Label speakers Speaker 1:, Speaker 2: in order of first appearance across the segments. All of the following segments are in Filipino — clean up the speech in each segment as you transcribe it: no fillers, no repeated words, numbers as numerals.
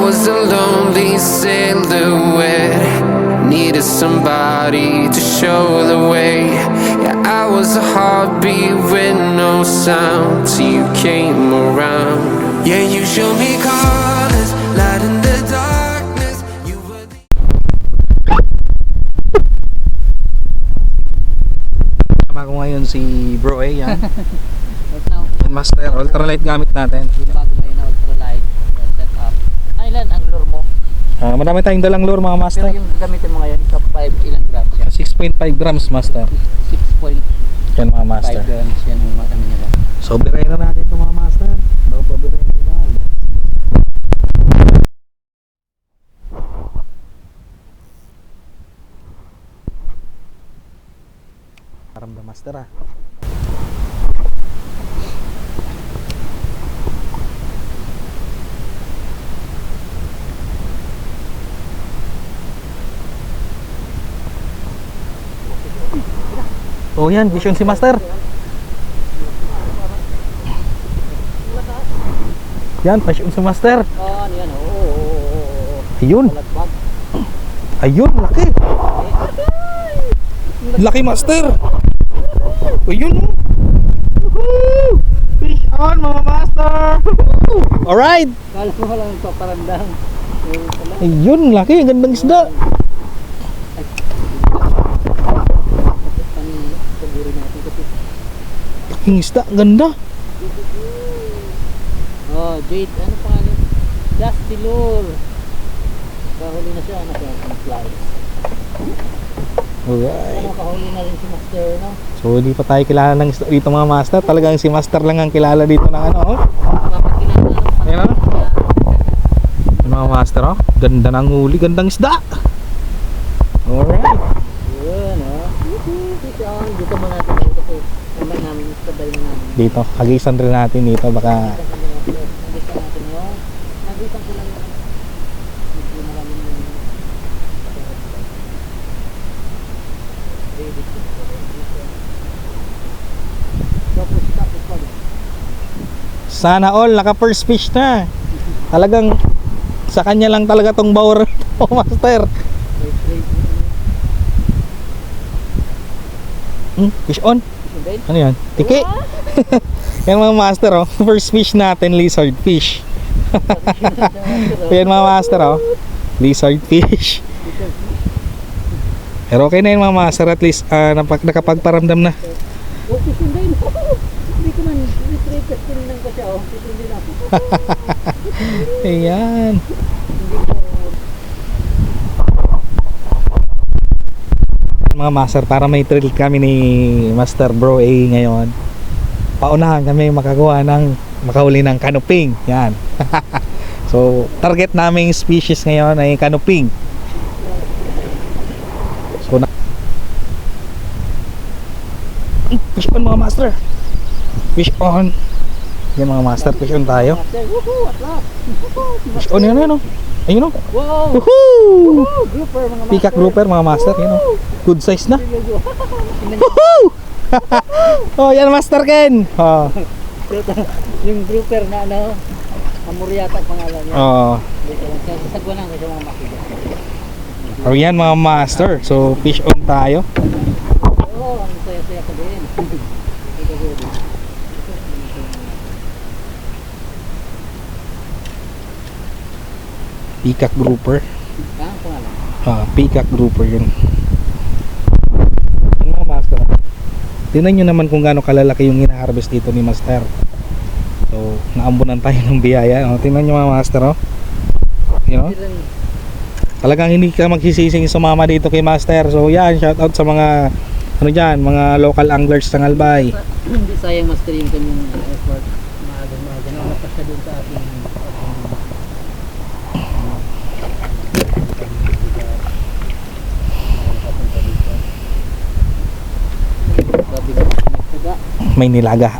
Speaker 1: was a lonely silhouette, needed somebody to show the way. Yeah, I was a heartbeat with no sound till you came around. Yeah, you showed me colors, light in the darkness. You were the...
Speaker 2: Tama ko ngayon si Bro A yan.
Speaker 3: Right now,
Speaker 2: Master ultralight gamit natin.
Speaker 3: bago ngayon na ultralight setup. Ilan ang lure mo?
Speaker 2: Madami tayong dalang lure mga master.
Speaker 3: Pero yung gamitin mo ngayon, sa 5 ilang grams yan?
Speaker 2: 6.5 grams master.
Speaker 3: 6.5
Speaker 2: Yan mga master.
Speaker 3: grams yan yung ano nila.
Speaker 2: So biray na natin ito mga master. Bago pa biray na ba? Paramdam master ah. Oh yan, vision si master. Yan, passion si master.
Speaker 3: Oh, ano yan? Oo.
Speaker 2: Ayun,
Speaker 3: Palagbag.
Speaker 2: ayun, laki. Laki master. Ayun oh. Woohoo! Fish on mga master. Alright.
Speaker 3: Kala mo lang paparandang.
Speaker 2: Ayun, laki, gandang isda.
Speaker 3: Paguri natin kasi.
Speaker 2: Laking isda, ganda.
Speaker 3: Oh, Jade, ano pangalan? Dusty Lure. Kahuli na siya, ano siya, ng flies.
Speaker 2: Alright.
Speaker 3: Ano, kahuli na rin si Master, no?
Speaker 2: So hindi pa tayo kilala ng isda dito mga master. Talagang si master lang ang kilala dito ng ano oh.
Speaker 3: Papagkilala na ng
Speaker 2: Ayan, oh. Yung mga master oh. Ganda ng huli, gandang isda. Alright.
Speaker 3: Yun, oh. Dito, dito mo natin ito kasi naman namin, sabay na namin.
Speaker 2: Dito, hagisan rin natin dito baka
Speaker 3: Nagisan natin yun. Nagisan ko lang yun. Medyo maraming yun. Tapos tapos pag
Speaker 2: sana all naka first fish na. Talagang sa kanya lang talaga tong bawr oh master. Fish on. Ano yan? Tiki. Yan mga master oh. First fish natin, lizard fish. Yan mga master oh. Lizard fish. Pero okay na yun mga master, at least nakapagparamdam na.
Speaker 3: Okay, sundayin mo. Hindi ko man, i-testing lang kasi ako. Sundayin ako.
Speaker 2: Ayan. Mga master, para may thrill kami ni Master Bro A ngayon, paunahan kami makahuli ng canoping. Yan. So target naming species ngayon ay canoping. So fish on mga master. Fish on. Yan mga master, fish on tayo.
Speaker 3: Woohoo! At last!
Speaker 2: Fish on yun oh. Ayun oh.
Speaker 3: Wow!
Speaker 2: Woohoo!
Speaker 3: Grouper mga master!
Speaker 2: Peacock grouper mga master, yun oh. Good size na.
Speaker 3: Woohoo!
Speaker 2: Oh, yan Master Ken. Oh.
Speaker 3: Yung grouper na ano, Amuriata pangalan niya.
Speaker 2: Oh.
Speaker 3: Sagwa lang kasi mga makita.
Speaker 2: Oh, yan mga master. So, fish on tayo.
Speaker 3: Oo, ang saya-saya ko din.
Speaker 2: Peacock grouper.
Speaker 3: Ang pangalan?
Speaker 2: Peacock grouper yun. Yan mga master. Tingnan nyo naman kung gaano kalalaki yung hina-harvest dito ni Master. So, naambunan tayo ng biyaya. Oh, tingnan nyo mga master. Oh. You know? Talagang hindi ka magsisising sumama dito kay Master. So, yan. Shout out sa mga ano dyan, mga local anglers ng Albay.
Speaker 3: Hindi sayang Master yung kanyang effort. Maaga-maaga. Nauna pa siya doon sa ating
Speaker 2: May nilaga.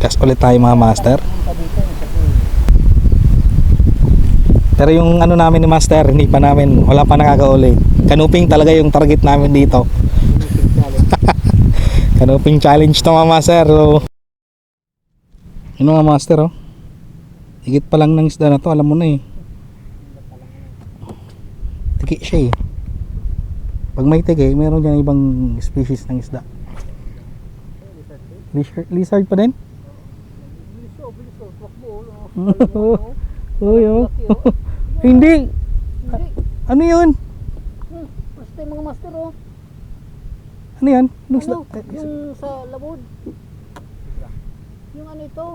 Speaker 2: Test ulit tayo mga master. Pero yung ano namin ni Master, hindi pa namin, wala pa nakakauli. Canoping talaga yung target namin dito. Canoping challenge to mga master. So, Yun mga master oh. Higit pa lang ng isda na to, alam mo na eh. Tiki siya eh. Pag may tiki, meron dyan ibang species ng isda. Lizard pa din? Uy oh. Hindi. Ano yun?
Speaker 3: Basta yung mga master oh.
Speaker 2: Ano yan? Anong isda?
Speaker 3: Ano? Yung sa labod. Yung ano ito?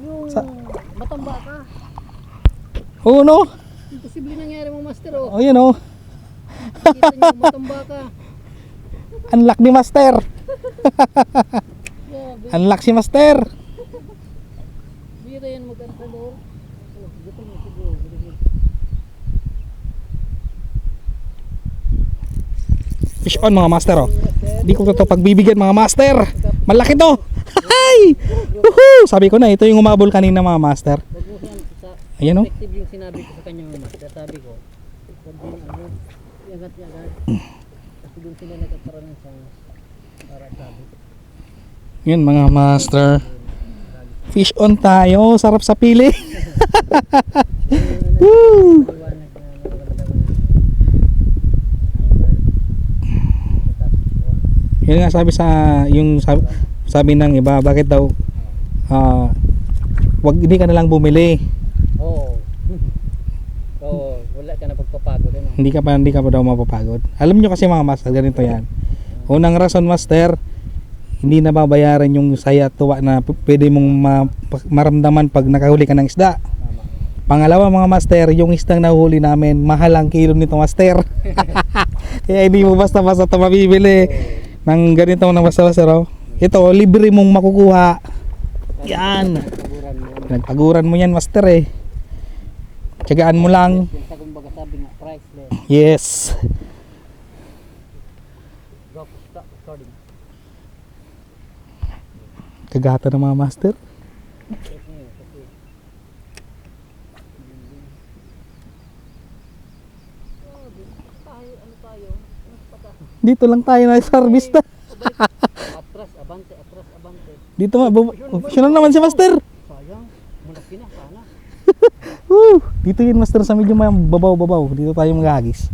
Speaker 3: Yung matamba ka.
Speaker 2: Oo no?
Speaker 3: Imposible nangyari mo master oh.
Speaker 2: Oh yun oh.
Speaker 3: Nakita niyo matamba ka.
Speaker 2: Unlock ni master.
Speaker 3: Grabe.
Speaker 2: Unlock si master.
Speaker 3: Bira yan mag-antrador. Oh, gutom na siguro.
Speaker 2: Fish on mga master oh. Hindi ko to pagbibigyan mga master. Malaki to. Hay! Woohoo! Sabi ko na ito yung umabol kanina mga master.
Speaker 3: Wag mo yan sa
Speaker 2: Ayan oh.
Speaker 3: effective yung sinabi ko sa kanya mga master. Sabi ko, wag din ano, iangat niya agad. Kasi doon sila nagkakaroon ng chance. Para sabi.
Speaker 2: Yun mga master. Fish on tayo. Sarap sa pili. Woo!
Speaker 3: Iwanag na
Speaker 2: Yun nga sabi sa yung sabi ng iba, bakit daw wag hindi ka na lang bumili.
Speaker 3: Oo. Oo, wala ka na pagpapagod ano.
Speaker 2: Hindi ka pa daw mapapagod. Alam nyo kasi mga master, ganito yan. Unang rason master, hindi na babayaran yung saya tuwa na pwede mong maramdaman pag nakahuli ka ng isda.
Speaker 3: Tama.
Speaker 2: Pangalawa mga master, yung isdang nahuli namin, mahal ang kilo nito master. Kaya hindi mo basta-basta ito mabibili ng ganito na basta-basta. Ito, libre mong makukuha. Yan.
Speaker 3: Paguran mo.
Speaker 2: Nagpaguran mo yan master eh. Tiyagaan mo lang.
Speaker 3: Yung sa kumbaga sabi nga, priceless.
Speaker 2: Yes.
Speaker 3: Go, stop recording.
Speaker 2: Kagata ng mga master.
Speaker 3: Yes, ngayon, kasi tayo, ano tayo? Mas pata.
Speaker 2: Dito lang tayo na service na.
Speaker 3: Atras, abante, atras, abante.
Speaker 2: Dito optional naman si master.
Speaker 3: Sayang, malaki na, sana.
Speaker 2: Woo! Dito yun master sa medyo babaw-babaw. Dito tayo maghagis.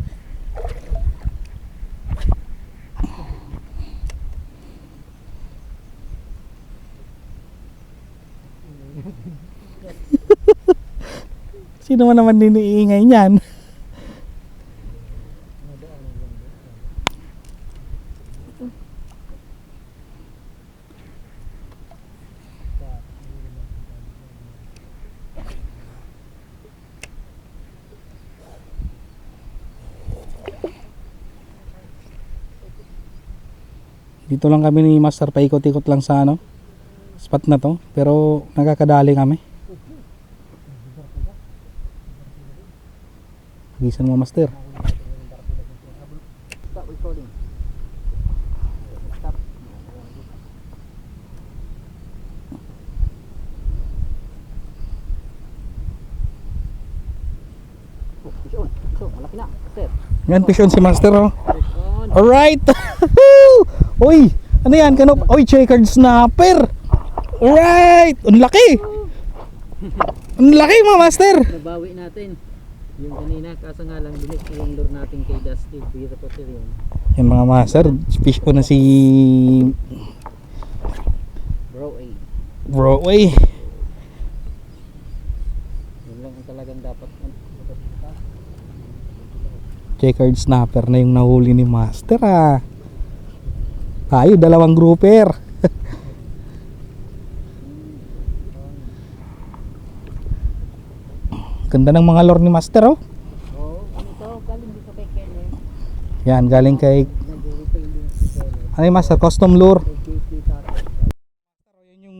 Speaker 2: Sino man naman din iingay niyan? Dito lang kami ni master, paikot-ikot lang sa ano spot na to, pero nakakadali kami. Gisan mo master.
Speaker 3: Stop recording. Stop. So, malaki na. Sir.
Speaker 2: Yan fish on si master oh.
Speaker 3: On.
Speaker 2: Alright. Uy, ano yan? Kanop? Uy, checkered snapper. Alright. Ang laki. Ang laki mga master.
Speaker 3: Nabawi natin. Yung kanina, kaso nga lang bilis na yung lure natin kay Dusty. Bira po sila yun.
Speaker 2: Yan mga master, fish on na si
Speaker 3: Bro, eh.
Speaker 2: Bro. Uy.
Speaker 3: Yun lang ang talagang dapat.
Speaker 2: Checkered snapper na yung nahuli ni master ah. Tayo, dalawang grouper. Ganda ng mga lure ni master oh.
Speaker 3: Oo, ano to? Galing dito kay Kenny.
Speaker 2: Yan, galing kay
Speaker 3: Nag-retail din si Kenny.
Speaker 2: ano yung master, custom lure.
Speaker 3: Kay JP Tato.
Speaker 2: Yan yung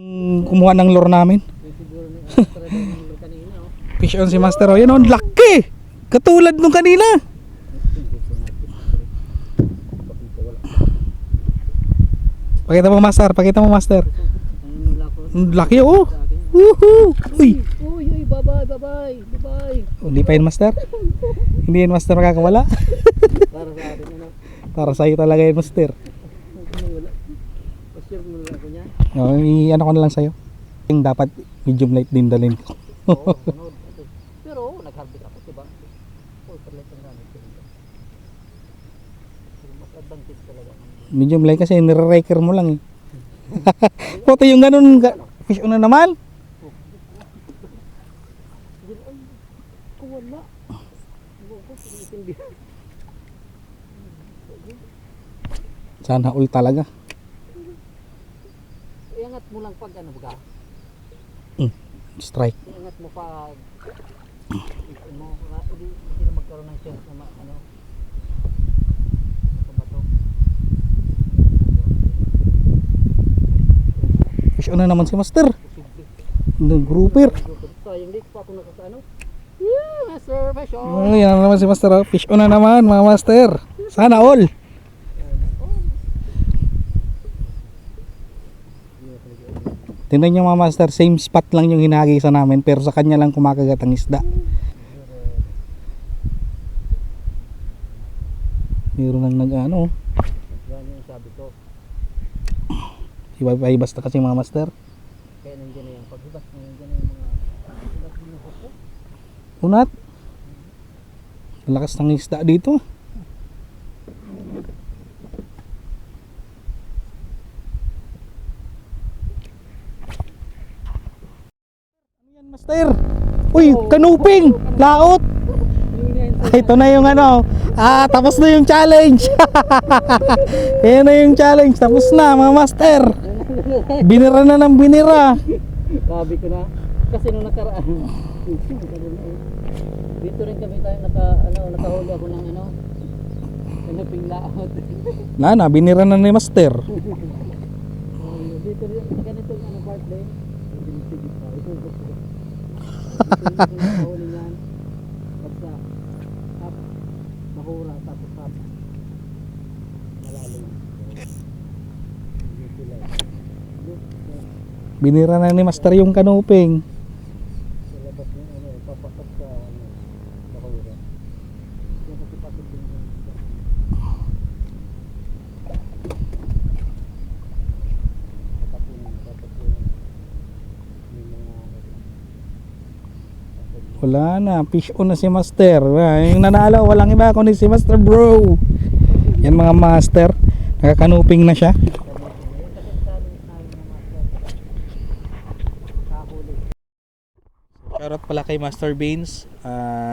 Speaker 2: kumuha ng lure namin.
Speaker 3: Yung siguro ni Astra daw ng lure kanina. Oh.
Speaker 2: Fish on si master oh. Yan oh, laki. Katulad nung kanina. Pakita mo master, pakita mo master.
Speaker 3: Ano nula ko?
Speaker 2: Ang laki oh. Woohoo! Uy!
Speaker 3: Uy, uy, bye-bye, bye-bye, bye-bye.
Speaker 2: Hindi pa yun master. Hindi yun master makakawala.
Speaker 3: Para sa atin, ano?
Speaker 2: Para sa'yo talaga yun master.
Speaker 3: Wala. Pa-share mo lang ako niya.
Speaker 2: O, ano ko na lang sa'yo. Yung dapat medium light din dalhin ko.
Speaker 3: Oo, sunod. Pero nag-harvest ako, diba? Ultralight ang gamit ko dito. Pero mas advantage talaga.
Speaker 2: Medium light kasi nire-raker mo lang eh. Puto yung ganun, fish on na naman.
Speaker 3: Ay, kung wala. Buko, hindi.
Speaker 2: Sana all talaga.
Speaker 3: Iangat mo lang pag ano ba?
Speaker 2: Strike.
Speaker 3: Iangat mo pag hindi na magkaroon ng chance na ano. Ito ba to?
Speaker 2: Fish on na naman si Master.
Speaker 3: Posible.
Speaker 2: Grouper.
Speaker 3: Sayang di pa ako nakakaano. Yeah, Master Fish on.
Speaker 2: Oh, yan na naman si Master. Oh. Fish on na naman mga Master. Sana all. Tingnan nyo mga Master, same spot lang yung hinagisa namin pero sa kanya lang kumakagat ang isda. Meron nang nag-ano.
Speaker 3: Yan yung sabi ko.
Speaker 2: Ibabay basta kasi mga Master.
Speaker 3: Kaya nandiyan na yung paghibas. Nandiyan na yung mga iba't binuhok ko.
Speaker 2: Unat. Lakas ng isda dito. Ano yan Master? Uy, kanuping! Laot! Ito na yung ano. Tapos na yung challenge. Ayan na yung challenge. Tapos na mga Master. Binira na ng binira.
Speaker 3: Sabi ko na. Kasi nung nakaraan. Dito rin kami tayo nakahuli ako ng ano. Kanaping laot.
Speaker 2: Na, binira na ni Master.
Speaker 3: Dito rin ganito ano part din. Sige pa. Ito nakahuli niyan. Basta up, mahura tapos up. Malalim. Dito lang.
Speaker 2: Binira na ni Master yung kanuping.
Speaker 3: Sa labas ng ano, papasok sa ano, mahura. Yung kasi pasok din yung
Speaker 2: Wala na, fish on na si Master. Yung nanalo, walang iba kundi si Master bro. Yan mga Master, nakakanuping na siya. Shoutout pala kay Master Beans,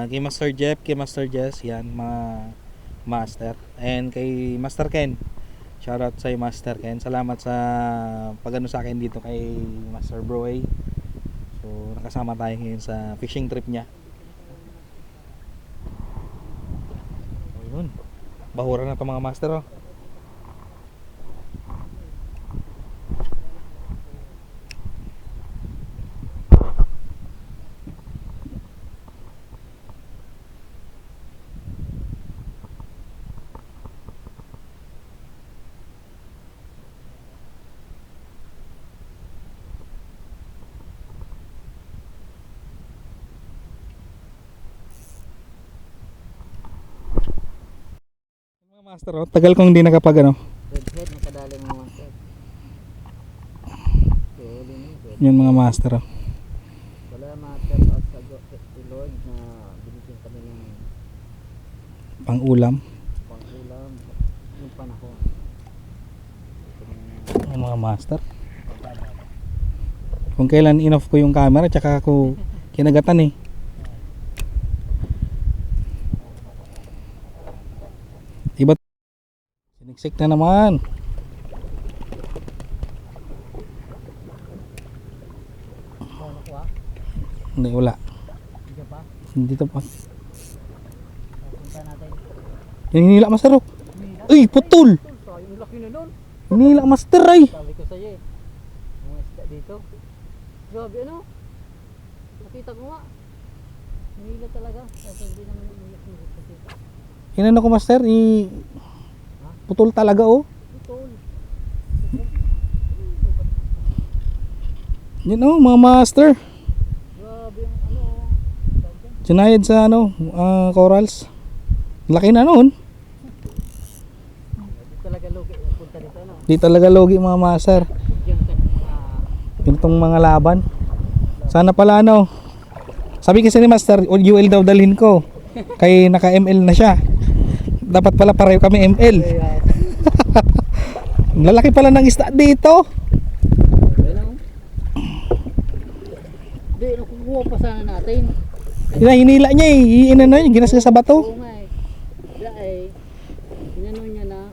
Speaker 2: kay Master Jeff, kay Master Jess, yan mga Master. And kay Master Ken, shoutout sa Master Ken. Salamat sa pagano sa akin dito kay Master Bro. So nakasama tayo ngayon sa fishing trip niya. Ayun, bahura na ito mga Master oh. Master, oh, tagal kong hindi nakapag ano.
Speaker 3: Redhead, nakadali mga master. So,
Speaker 2: Yan mga Master. Oh.
Speaker 3: wala master at sa Lord na binigyan kami ng
Speaker 2: Pang-ulam.
Speaker 3: pang-ulam yung panahon.
Speaker 2: Yan mga Master. Kung kailan in-off ko yung camera, tsaka ako kinagatan eh. Iba siniksik na naman.
Speaker 3: Nakuha?
Speaker 2: Hindi, wala.
Speaker 3: Hindi pa?
Speaker 2: Dito pa.
Speaker 3: Punta natin.
Speaker 2: Yung hinila Master oh. Uy, putol!
Speaker 3: Sayang laki na nun.
Speaker 2: Hinila Master ay.
Speaker 3: Sabi ko sa'yo eh. Mga isda dito. Grabe ano? Nakita ko nga. Nila talaga. Kasi hindi naman umiyak ng kita.
Speaker 2: Inano ko Master, putol talaga oh.
Speaker 3: Putol.
Speaker 2: Yan oh, mga Master.
Speaker 3: Grabe yung ano.
Speaker 2: Sinayad sa ano, corals. Laki na noon.
Speaker 3: Di talaga logi. Punta dito ano.
Speaker 2: Di talaga logi mga Master.
Speaker 3: Diyan ka
Speaker 2: Ganitong mga laban. Sana pala ano. Sabi kasi ni Master, UL daw dalhin ko. Kay naka ML na siya. Dapat pala pareho kami ML. Lalaki pala ng isda dito.
Speaker 3: Hindi, nakukuha pa sana natin.
Speaker 2: Hinila niya eh. Inano niya, ginasgas sa bato.
Speaker 3: Oo nga eh. Wala eh. Inano niya na.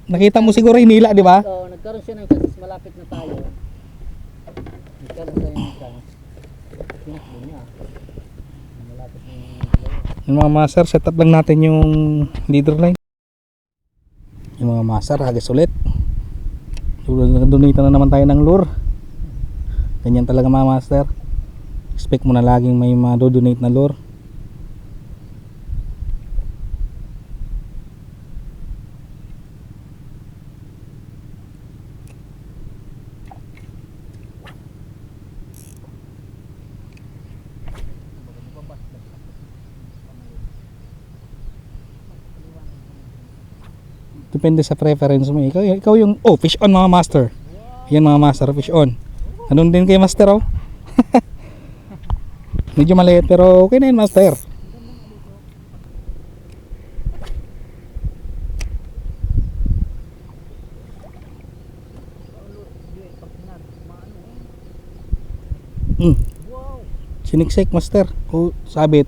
Speaker 2: Nakita mo siguro hinila, di ba?
Speaker 3: Oo, nagkaroon siya ng chance. Malapit na tayo. Nagkaroon siya ng chance. Pinakbo niya. Malapit na yung
Speaker 2: Yung mga master, set up lang natin yung leader line. Yung mga master, hagis ulit. Donate na naman tayo ng lure. Ganyan talaga mga master. Expect mo na laging may ma-donate na lure. Depende sa preference mo. Ikaw yung fish on mga master. Yan mga master, fish on. Ganun din kay master oh. Medyo maliit pero okay na yun master. Siniksik master. Sabit.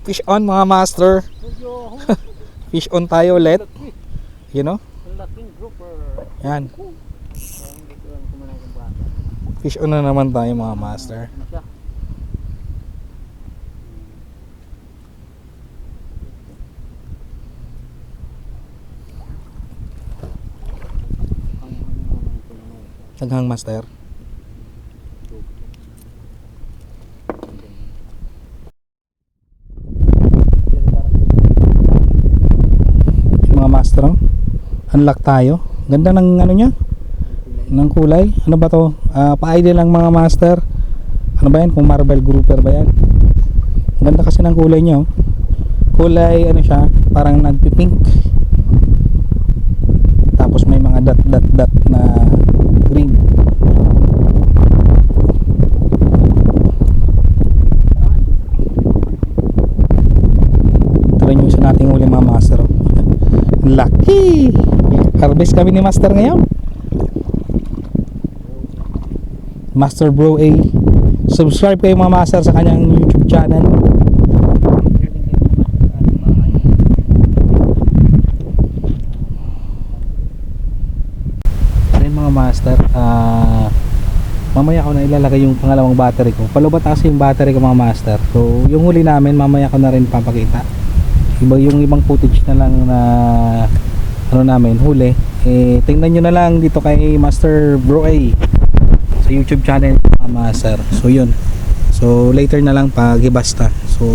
Speaker 2: Fish on mga master. Fish on tayo ulit. You know?
Speaker 3: laking grouper.
Speaker 2: Yan. Fish on na naman tayo mga master. Naghang master. Mga master, unlock tayo. Ganda ng ano niya, ng kulay. Ano ba to? Pa-ID lang mga master. Ano ba yan? Kung marble grouper ba yan? Ganda kasi ng kulay niya. Kulay ano siya, parang nagpipink. Tapos may mga dot na green. Ito rin yung isa nating uli mga master. Lucky! Harvest kami ni master ngayon. Master Bro A. Subscribe kayo mga master sa kanyang YouTube channel. Mga master, mamaya ko na ilalagay yung pangalawang battery ko. Palubat kasi yung battery ko mga master. So yung huli namin mamaya ko na rin papakita. Yung ibang footage na lang na ano namin huli. Tingnan nyo na lang dito kay Master Bro A sa YouTube channel mga master. So yun. So later na lang pag ibasta. So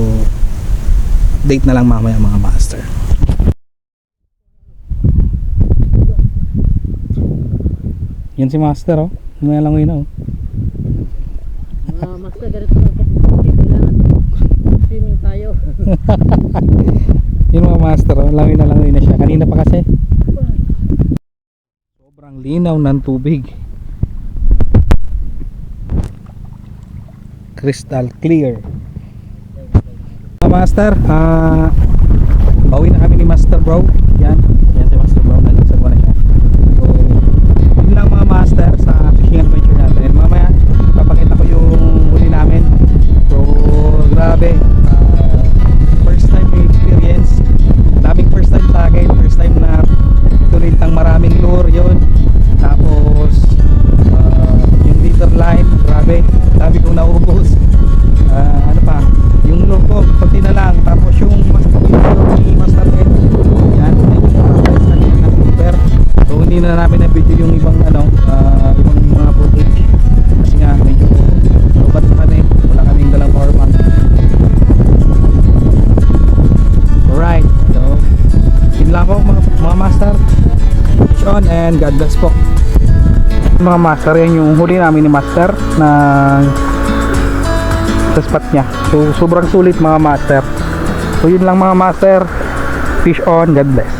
Speaker 2: update na lang mamaya mga master. Yan si master oh. May lang yun oh.
Speaker 3: Master, ganito lang po. Kailangan swimming tayo.
Speaker 2: Yun mga master oh. Langin na siya. Kanina pa kasi. Sobrang linaw ng tubig. Crystal clear. Mga master, bawi na kami ni Master Bro. Yan si Master Bro. Nagsasawa na siya. So yun lang mga master sa fishing adventure natin. Mamaya papakita ko yung huli namin. So grabe, first time may experience. Daming first time sa akin. First time na tulit ng maraming lure yun. Tapos yung leader line, grabe, dami kong naubos. Ano pa, yung lure ko konti na lang. Tapos yung master ni Master Ed, yan, yung first na din ng grouper. So hindi na namin na-video yung ibang ibang mga footage kasi nga medyo lubat naman wala kaming dalang power bank. lang po mga master. Fish on and God bless po. Mga master, yan yung huli namin ni master na sa spot niya. So sobrang sulit mga master. So yun lang mga master. Fish on, God bless.